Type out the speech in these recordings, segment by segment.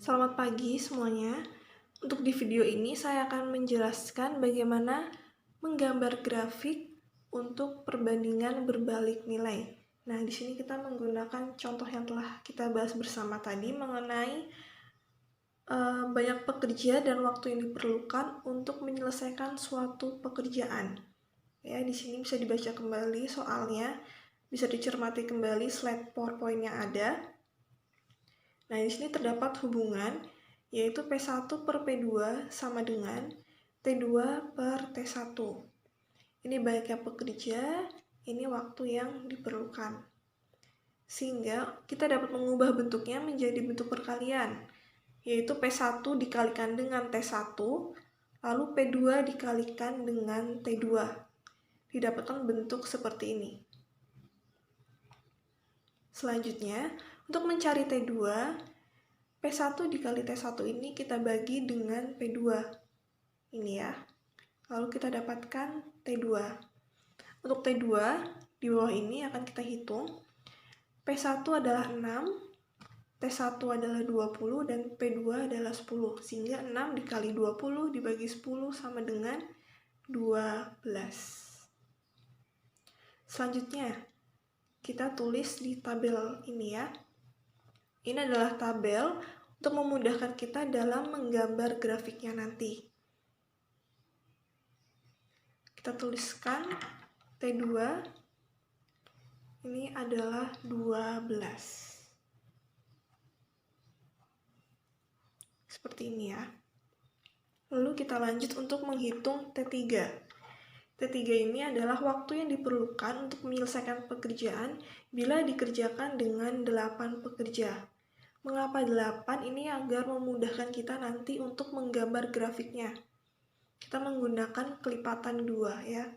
Selamat pagi semuanya. Untuk di video ini saya akan menjelaskan bagaimana menggambar grafik untuk perbandingan berbalik nilai. Nah, di sini kita menggunakan contoh yang telah kita bahas bersama tadi mengenai banyak pekerja dan waktu yang diperlukan untuk menyelesaikan suatu pekerjaan. Ya, di sini bisa dibaca kembali soalnya, bisa dicermati kembali slide PowerPoint yang ada. Nah, di sini terdapat hubungan, yaitu P1 per P2 sama dengan T2 per T1. Ini banyaknya pekerja, ini waktu yang diperlukan. Sehingga kita dapat mengubah bentuknya menjadi bentuk perkalian, yaitu P1 dikalikan dengan T1, lalu P2 dikalikan dengan T2. Didapatkan bentuk seperti ini. Selanjutnya, untuk mencari T2, P1 dikali T1 ini kita bagi dengan P2. Ini ya. Lalu kita dapatkan T2. Untuk T2, di bawah ini akan kita hitung. P1 adalah 6, T1 adalah 20, dan P2 adalah 10. Sehingga 6 dikali 20 dibagi 10 sama dengan 12. Selanjutnya, kita tulis di tabel ini ya. Ini adalah tabel untuk memudahkan kita dalam menggambar grafiknya nanti. Kita tuliskan T2, ini adalah 12. Seperti ini ya. Lalu kita lanjut untuk menghitung T3. T3 ini adalah waktu yang diperlukan untuk menyelesaikan pekerjaan bila dikerjakan dengan 8 pekerja. Mengapa 8? Ini agar memudahkan kita nanti untuk menggambar grafiknya. Kita menggunakan kelipatan 2 ya.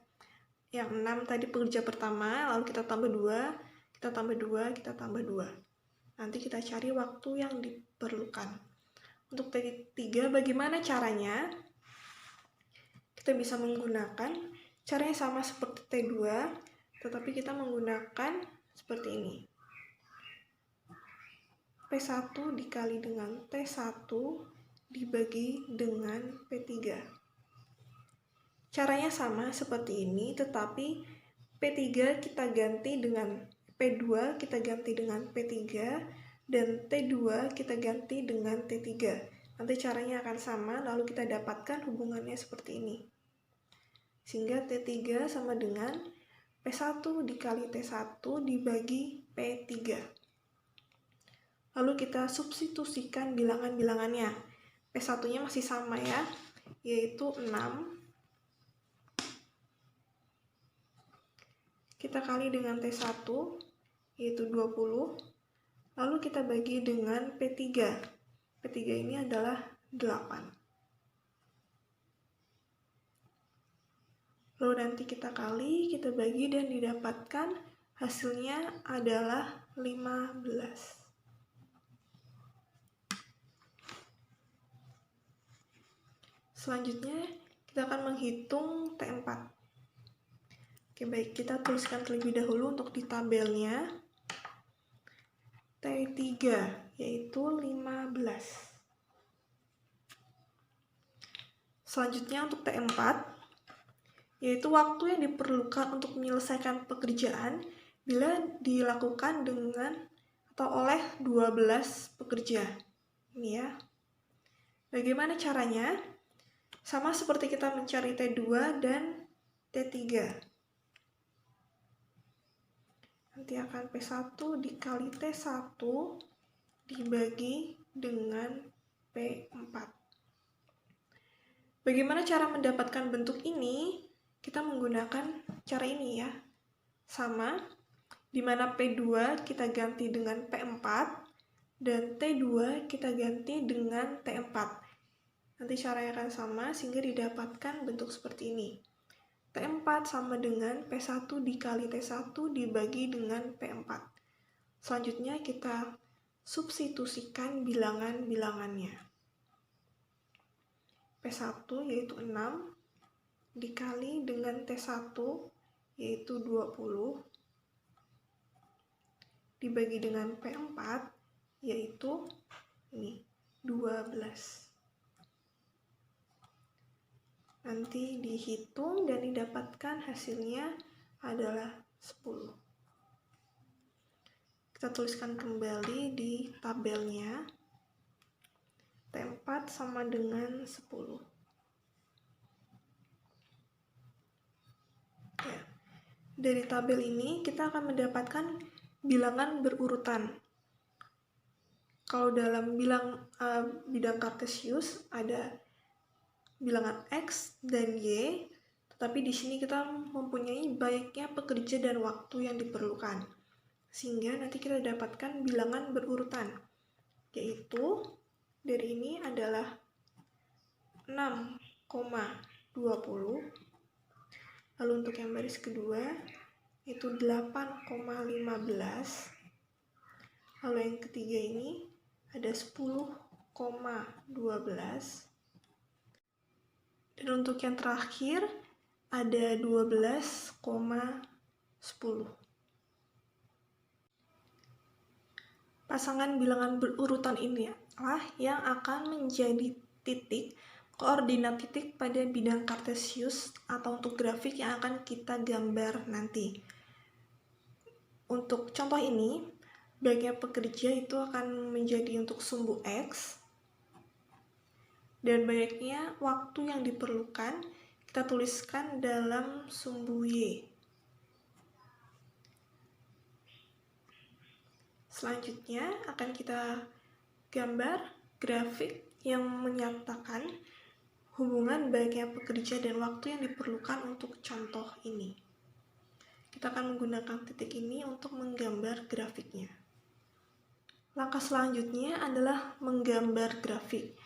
Yang 6 tadi pekerja pertama, lalu kita tambah 2, kita tambah 2, kita tambah 2. Nanti kita cari waktu yang diperlukan. Untuk T3 bagaimana caranya? Kita bisa menggunakan caranya sama seperti T2, tetapi kita menggunakan seperti ini. P1 dikali dengan T1 dibagi dengan P3. Caranya sama seperti ini, tetapi P3 kita ganti dengan P2 kita ganti dengan P3, dan T2 kita ganti dengan T3. Nanti caranya akan sama, lalu kita dapatkan hubungannya seperti ini. Sehingga T3 sama dengan P1 dikali T1 dibagi P3. Lalu kita substitusikan bilangan-bilangannya. P1-nya masih sama ya, yaitu 6. Kita kali dengan T1, yaitu 20. Lalu kita bagi dengan P3. P3 ini adalah 8. Lalu nanti kita kali, kita bagi, dan didapatkan hasilnya adalah 15. Selanjutnya, kita akan menghitung T4. Oke, baik, kita tuliskan terlebih dahulu untuk di tabelnya. T3, yaitu 15. Selanjutnya untuk T4, yaitu waktu yang diperlukan untuk menyelesaikan pekerjaan bila dilakukan dengan atau oleh 12 pekerja. Ini ya. Bagaimana caranya? Sama seperti kita mencari T2 dan T3. Nanti akan P1 dikali T1 dibagi dengan P4. Bagaimana cara mendapatkan bentuk ini? Kita menggunakan cara ini ya. Sama, di mana P2 kita ganti dengan P4 dan T2 kita ganti dengan T4. Nanti caranya akan sama sehingga didapatkan bentuk seperti ini. T4 sama dengan P1 dikali T1 dibagi dengan P4. Selanjutnya kita substitusikan bilangan-bilangannya. P1 yaitu 6 dikali dengan T1 yaitu 20 dibagi dengan P4 yaitu ini 12. Nanti dihitung dan didapatkan hasilnya adalah 10. Kita tuliskan kembali di tabelnya. T4 sama dengan 10. Ya. Dari tabel ini kita akan mendapatkan bilangan berurutan. Kalau dalam bidang kartesius ada bilangan X dan Y, tetapi di sini kita mempunyai banyaknya pekerja dan waktu yang diperlukan. Sehingga nanti kita dapatkan bilangan berurutan, yaitu dari ini adalah 6,20. Lalu untuk yang baris kedua itu 8,15. Lalu yang ketiga ini ada 10,12. Dan untuk yang terakhir ada 12,10. Pasangan bilangan berurutan ini adalah yang akan menjadi titik, koordinat titik pada bidang kartesius atau untuk grafik yang akan kita gambar nanti. Untuk contoh ini, banyaknya pekerja itu akan menjadi untuk sumbu X, dan banyaknya waktu yang diperlukan kita tuliskan dalam sumbu Y. Selanjutnya akan kita gambar grafik yang menyatakan hubungan banyaknya pekerja dan waktu yang diperlukan untuk contoh ini. Kita akan menggunakan titik ini untuk menggambar grafiknya. Langkah selanjutnya adalah menggambar grafik.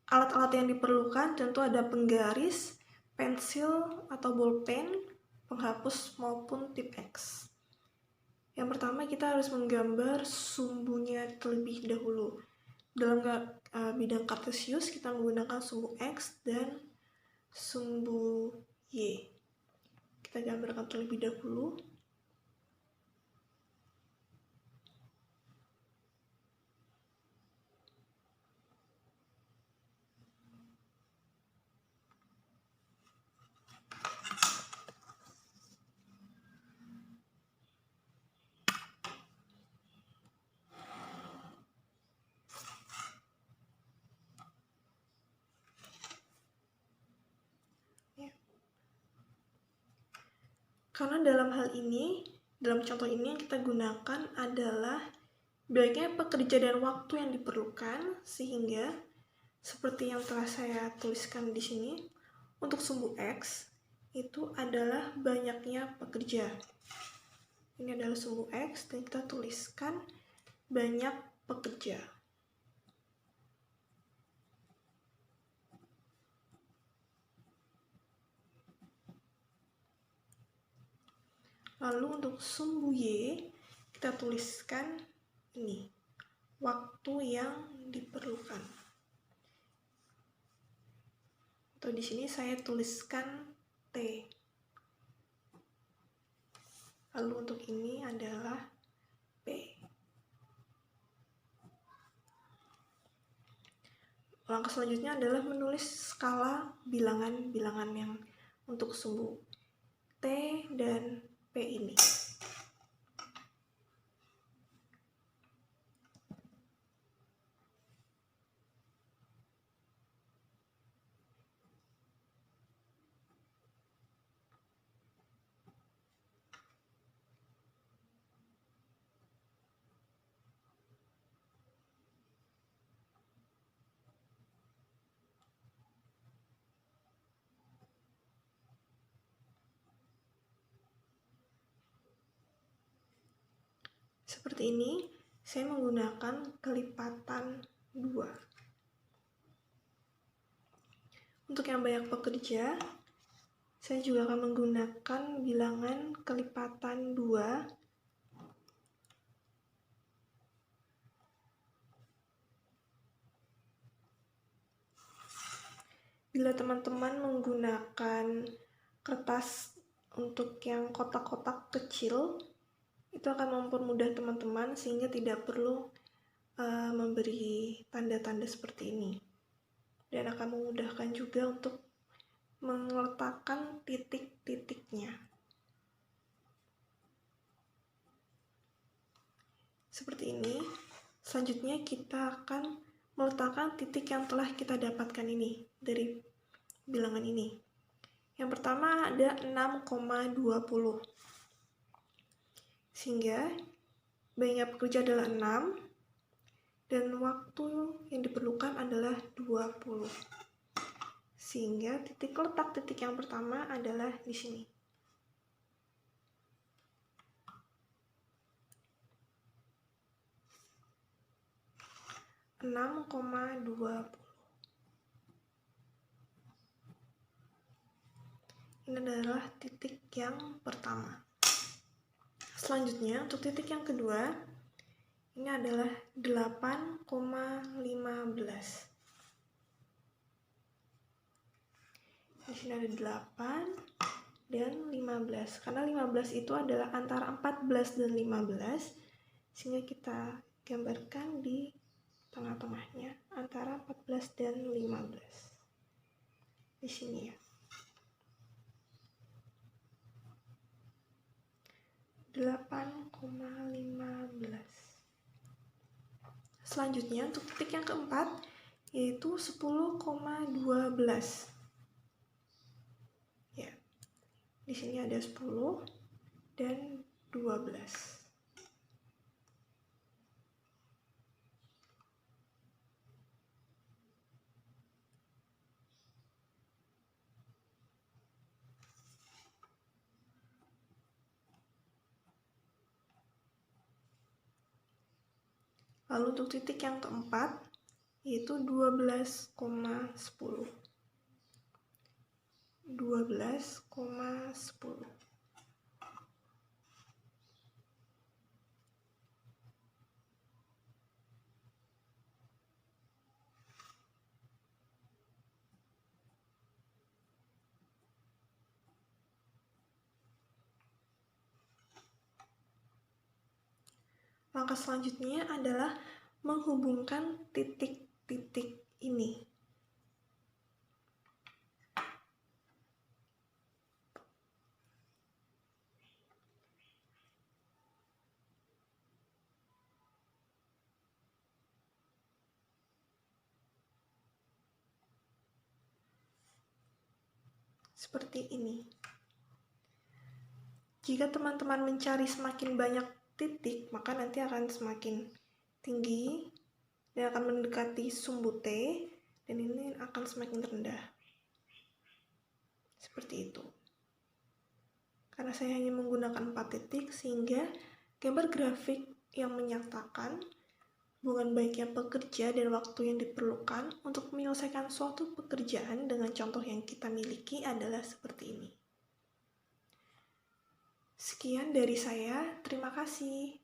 Alat-alat yang diperlukan tentu ada penggaris, pensil atau bolpen, penghapus maupun tip X. Yang pertama kita harus menggambar sumbunya terlebih dahulu. Dalam bidang kartesius kita menggunakan sumbu X dan sumbu Y. Kita gambarkan terlebih dahulu. Karena dalam contoh ini yang kita gunakan adalah banyaknya pekerja dan waktu yang diperlukan, sehingga seperti yang telah saya tuliskan di sini, untuk sumbu X itu adalah banyaknya pekerja. Ini adalah sumbu X dan kita tuliskan banyak pekerja. Lalu untuk sumbu Y, kita tuliskan ini, waktu yang diperlukan. Atau di sini saya tuliskan T. Lalu untuk ini adalah P. Langkah selanjutnya adalah menulis skala bilangan-bilangan yang untuk sumbu T dan P ini. Seperti ini, saya menggunakan kelipatan 2. Untuk yang banyak pekerja, saya juga akan menggunakan bilangan kelipatan 2. Bila teman-teman menggunakan kertas untuk yang kotak-kotak kecil, itu akan mempermudah teman-teman sehingga tidak perlu memberi tanda-tanda seperti ini. Dan akan memudahkan juga untuk meletakkan titik-titiknya. Seperti ini. Selanjutnya kita akan meletakkan titik yang telah kita dapatkan ini dari bilangan ini. Yang pertama ada 6,20. Sehingga baiknya pekerja adalah 6 dan waktu yang diperlukan adalah 20. Sehingga letak titik yang pertama adalah di sini. 6,20. Ini adalah titik yang pertama. Selanjutnya, untuk titik yang kedua, ini adalah 8,15. Di sini ada 8 dan 15. Karena 15 itu adalah antara 14 dan 15, sehingga kita gambarkan di tengah-tengahnya antara 14 dan 15. Di sini ya. 8,15. Selanjutnya untuk titik yang keempat yaitu 10,12. Ya. Di sini ada 10 dan 12. Lalu untuk titik yang keempat yaitu 12,10. 12,10. Langkah selanjutnya adalah menghubungkan titik-titik ini. Seperti ini. Jika teman-teman mencari semakin banyak titik, maka nanti akan semakin tinggi dan akan mendekati sumbu T, dan ini akan semakin rendah. Seperti itu. Karena saya hanya menggunakan 4 titik, sehingga gambar grafik yang menyatakan hubungan baiknya pekerja dan waktu yang diperlukan untuk menyelesaikan suatu pekerjaan dengan contoh yang kita miliki adalah seperti ini. Sekian dari saya, terima kasih.